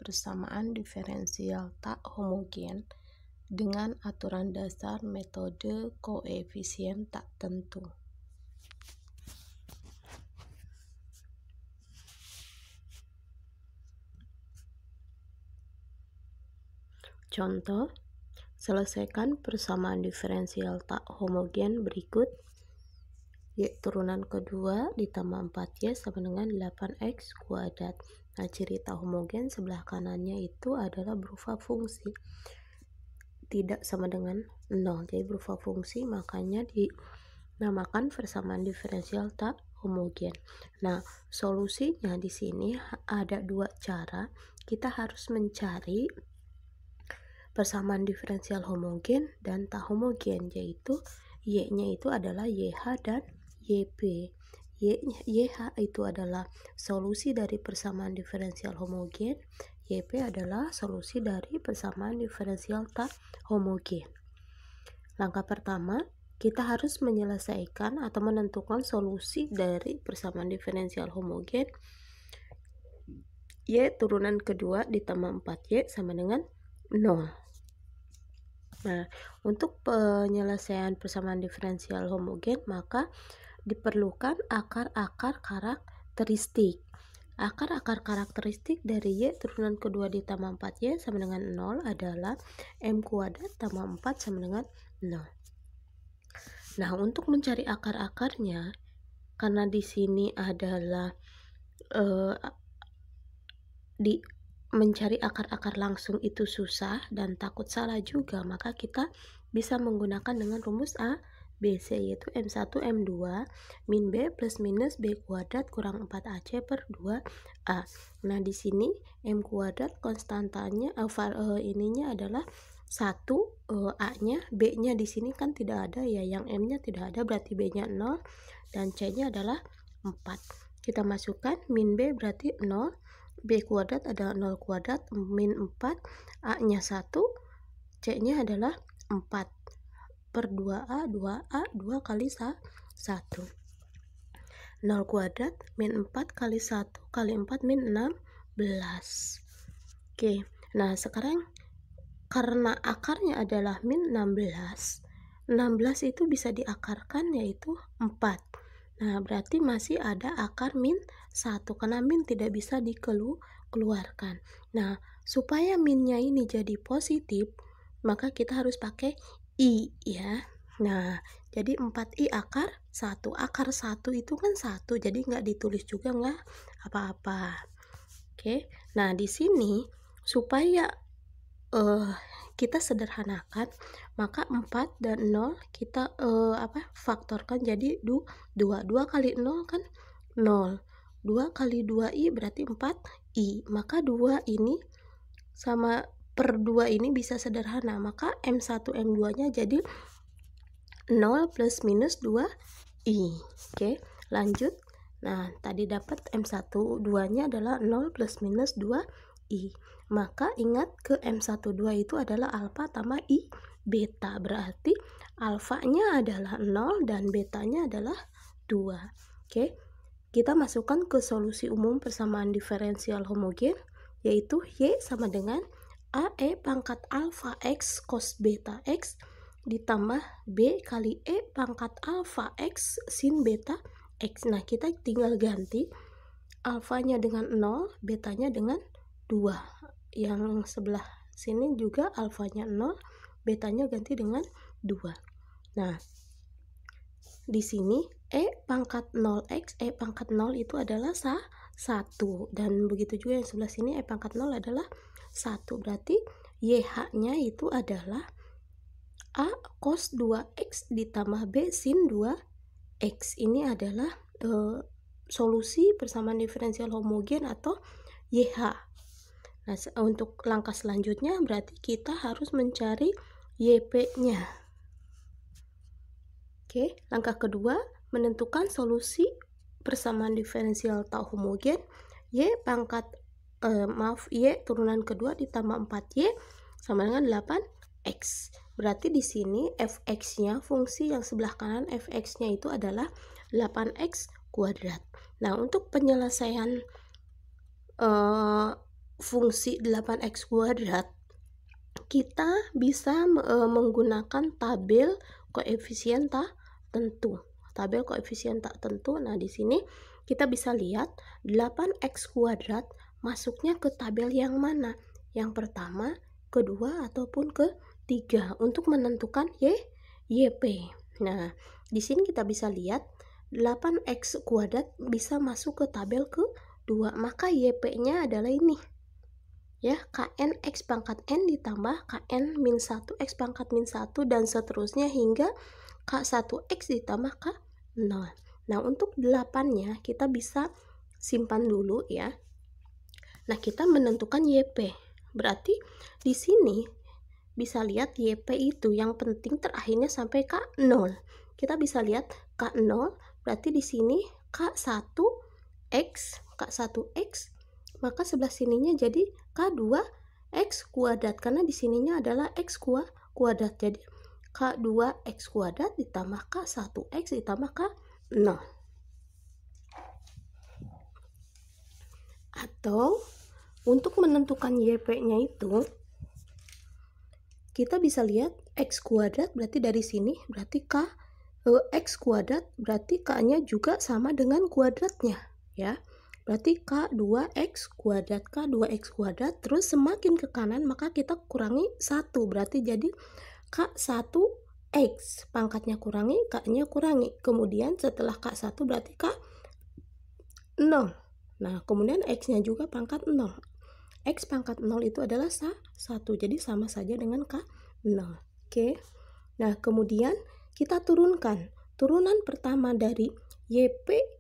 persamaan diferensial tak homogen dengan aturan dasar metode koefisien tak tentu. Contoh, selesaikan persamaan diferensial tak homogen berikut. Y turunan kedua ditambah 4Y sama dengan 8X kuadrat. Nah, ciri tak homogen sebelah kanannya itu adalah berupa fungsi. Tidak sama dengan 0. Jadi berupa fungsi, makanya dinamakan persamaan diferensial tak homogen. Nah, solusinya di sini ada dua cara. Kita harus mencari persamaan diferensial homogen dan tak homogen, yaitu Y-nya itu adalah YH dan YP. YH itu adalah solusi dari persamaan diferensial homogen, YP adalah solusi dari persamaan diferensial tak homogen. Langkah pertama, kita harus menyelesaikan atau menentukan solusi dari persamaan diferensial homogen. Y turunan kedua ditambah 4Y sama dengan 0. Nah, untuk penyelesaian persamaan diferensial homogen, maka diperlukan akar-akar karakteristik. Akar-akar karakteristik dari Y turunan kedua ditambah 4Y sama dengan 0 adalah M kuadrat tambah 4 sama dengan 0. Nah, untuk mencari akar-akarnya, karena di sini adalah mencari akar-akar langsung itu susah dan takut salah juga, maka kita bisa menggunakan dengan rumus A, B, C, yaitu M1, M2 min B plus minus B kuadrat kurang 4AC per 2A. Nah, di sini M kuadrat konstantanya ininya adalah 1, A-nya, B-nya di sini kan tidak ada ya, yang M-nya tidak ada, berarti B-nya 0 dan C-nya adalah 4. Kita masukkan min B berarti 0, B kuadrat adalah 0 kuadrat min 4, A-nya 1, C-nya adalah 4 per 2A, 2A, 2 kali 1. 0 kuadrat min 4 kali 1 kali 4 min 16. Oke, nah sekarang karena akarnya adalah min 16, 16 itu bisa diakarkan yaitu 4. Nah, berarti masih ada akar min 1 karena min tidak bisa dikeluarkan. Nah, supaya minnya ini jadi positif, maka kita harus pakai I ya. Nah, jadi 4I akar 1. Akar 1 itu kan 1, jadi nggak ditulis juga nggak apa-apa. Oke, nah di sini supaya kita sederhanakan, maka 4 dan 0 kita faktorkan jadi 2. 2 kali 0 kan 0. 2 kali 2i berarti 4i. Maka 2 ini sama per 2 ini bisa sederhana. Maka M1 M2 nya jadi 0 plus minus 2i. Oke, lanjut. Nah, tadi dapat M1 2 nya adalah 0 plus minus 2i. Maka ingat ke M12 itu adalah alfa tambah I beta. Berarti alfanya adalah 0 dan betanya adalah 2. Oke, kita masukkan ke solusi umum persamaan diferensial homogen, yaitu Y sama dengan AE pangkat alfa X cos beta X ditambah B kali E pangkat alfa X sin beta X. Nah, kita tinggal ganti alfanya dengan 0, betanya dengan 2. Yang sebelah sini juga alfanya 0, betanya ganti dengan 2. Nah, di sini E pangkat 0X, E pangkat 0 itu adalah 1. Dan begitu juga yang sebelah sini E pangkat 0 adalah 1. Berarti YH-nya itu adalah A cos 2X ditambah B sin 2X. Ini adalah solusi persamaan diferensial homogen atau YH. Nah, untuk langkah selanjutnya berarti kita harus mencari YP-nya. Oke, langkah kedua menentukan solusi persamaan diferensial tak homogen Y pangkat Y turunan kedua ditambah 4Y sama dengan 8X. Berarti di sini fx-nya, fungsi yang sebelah kanan fx-nya itu adalah 8X kuadrat. Nah, untuk penyelesaian fungsi 8x kuadrat, kita bisa menggunakan tabel koefisien tak tentu. Tabel koefisien tak tentu. Nah, di sini kita bisa lihat 8x kuadrat masuknya ke tabel yang mana? Yang pertama, kedua, ataupun ketiga untuk menentukan YP. Nah, di sini kita bisa lihat 8x kuadrat bisa masuk ke tabel kedua, maka YP-nya adalah ini. Ya, kn x pangkat n ditambah kn min 1 x pangkat min 1 dan seterusnya hingga k1x ditambah k0. Nah, untuk 8-nya kita bisa simpan dulu ya. Nah, kita menentukan YP. Berarti di sini bisa lihat YP itu yang penting terakhirnya sampai k0. Kita bisa lihat k0 berarti di sini k1x, maka sebelah sininya jadi k2x kuadrat karena di sininya adalah x kuadrat. Jadi k2x kuadrat ditambah k1x ditambah k0. Atau untuk menentukan YP-nya itu kita bisa lihat x kuadrat berarti dari sini berarti x kuadrat berarti k-nya juga sama dengan kuadratnya ya. Berarti k2x kuadrat terus semakin ke kanan maka kita kurangi 1 berarti jadi k1x pangkatnya kurangi k-nya kurangi, kemudian setelah k1 berarti k0. Nah, kemudian x-nya juga pangkat 0. X pangkat 0 itu adalah 1, jadi sama saja dengan k0. Oke. Nah, kemudian kita turunkan. Turunan pertama dari YP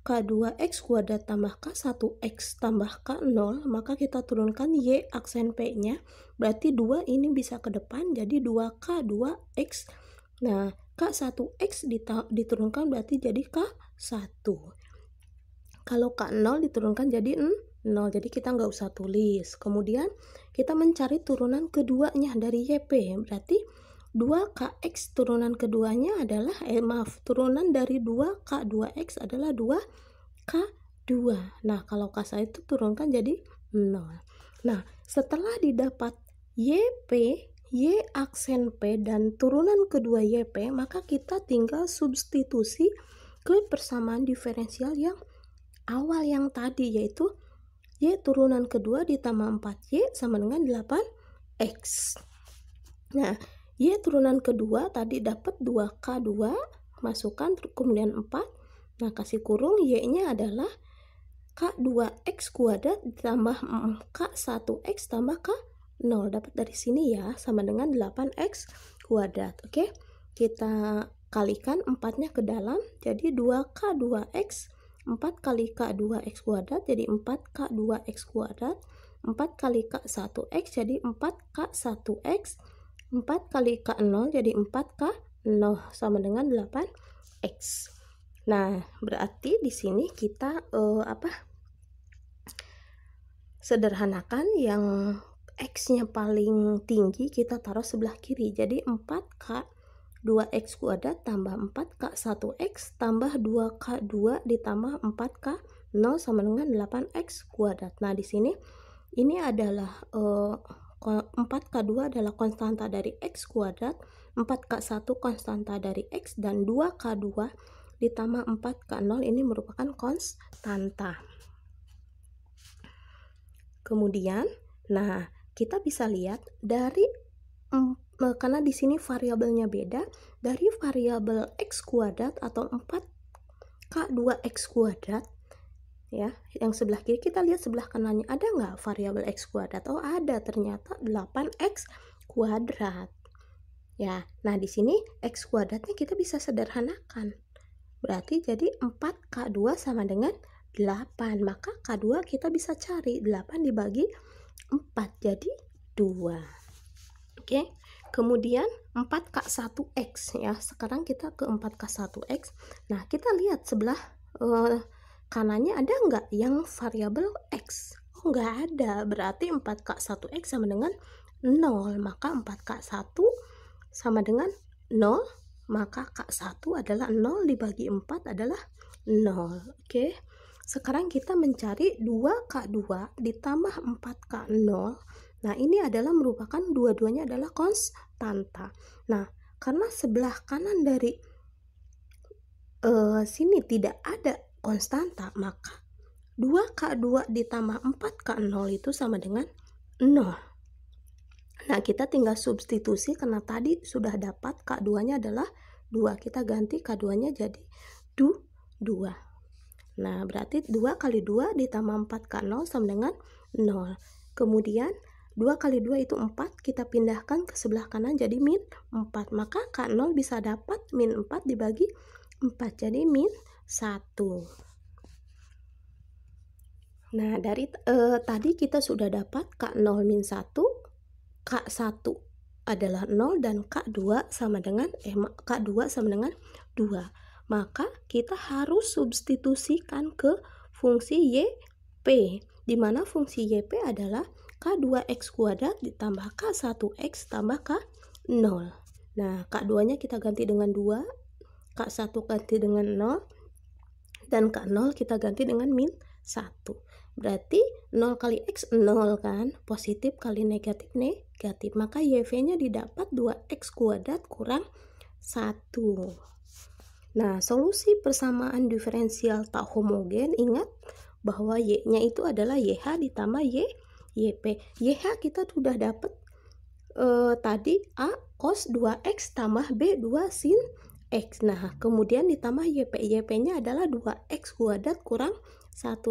k2x kuadrat tambah k1x tambah k0, maka kita turunkan y aksen p-nya, berarti 2 ini bisa ke depan jadi 2k2x. Nah, k1x diturunkan berarti jadi k1. Kalau k0 diturunkan jadi 0, jadi kita nggak usah tulis. Kemudian kita mencari turunan keduanya dari YP, berarti 2kx turunan keduanya adalah turunan dari 2k2x adalah 2k2. Nah, kalau k1 itu turunkan jadi 0. Nah, setelah didapat YP, Y aksen P dan turunan kedua YP, maka kita tinggal substitusi ke persamaan diferensial yang awal yang tadi, yaitu Y turunan kedua ditambah 4Y sama dengan 8x. Nah, Y turunan kedua tadi dapat 2k2, masukkan kemudian 4. Nah, kasih kurung Y-nya adalah k2x kuadrat ditambah k1x tambah k0. Dapat dari sini ya, sama dengan 8x kuadrat. Oke, kita kalikan 4-nya ke dalam, jadi 2k2x, 4 kali k2x kuadrat jadi 4k2x kuadrat, 4 kali k1x jadi 4k1x, 4 kali k0 jadi 4k0 sama dengan 8x. Nah, berarti di sini kita sederhanakan yang x-nya paling tinggi kita taruh sebelah kiri. Jadi 4k2x kuadrat tambah 4k1x tambah 2k2 ditambah 4k0 sama dengan 8x kuadrat. Nah, di sini ini adalah 4k2 adalah konstanta dari x kuadrat, 4k1 konstanta dari x, dan 2k2 ditambah 4k0 ini merupakan konstanta. Kemudian, nah, kita bisa lihat dari karena di sini variabelnya beda, dari variabel x kuadrat atau 4k2x kuadrat ya, yang sebelah kiri kita lihat sebelah kanannya ada nggak variabel x kuadrat? Oh, ada, ternyata 8x kuadrat ya. Nah, di sini x kuadratnya kita bisa sederhanakan, berarti jadi 4k2 sama dengan 8, maka k2 kita bisa cari 8 dibagi 4 jadi 2. Oke, kemudian 4k1x ya, sekarang kita ke 4k1x. Nah, kita lihat sebelah kanannya ada nggak yang variabel x? Oh, nggak ada, berarti 4k1x sama dengan 0, maka 4k1 sama dengan 0, maka k1 adalah 0 dibagi 4 adalah 0. Oke, sekarang kita mencari 2K2 ditambah 4K0. Nah, ini adalah merupakan dua-duanya adalah konstanta. Nah, karena sebelah kanan dari sini tidak ada konstanta, maka 2K2 ditambah 4K0 itu sama dengan 0. Nah, kita tinggal substitusi karena tadi sudah dapat K2-nya adalah 2. Kita ganti K2-nya jadi 2. Nah, berarti 2 kali 2 ditambah 4K0 sama dengan 0. Kemudian 2 kali 2 itu 4, kita pindahkan ke sebelah kanan jadi min 4. Maka K0 bisa dapat min 4 dibagi 4, jadi min 1. Nah, dari tadi kita sudah dapat K0 min 1, K1 adalah 0, dan K2 sama dengan K2 sama dengan 2. Maka kita harus substitusikan ke fungsi YP, di mana fungsi YP adalah K2X kuadrat ditambah K1X tambah K0. Nah, K2-nya kita ganti dengan 2, K1 ganti dengan 0, dan K0 kita ganti dengan min 1. Berarti 0 kali X 0 kan, positif kali negatif negatif, maka YV-nya didapat 2X kuadrat kurang 1. Nah, solusi persamaan diferensial tak homogen, ingat bahwa Y-nya itu adalah YH ditambah YP. YH kita sudah dapat tadi A cos 2X tambah B 2 sin X. Nah, kemudian ditambah YP. YP-nya adalah 2X kuadrat kurang 1.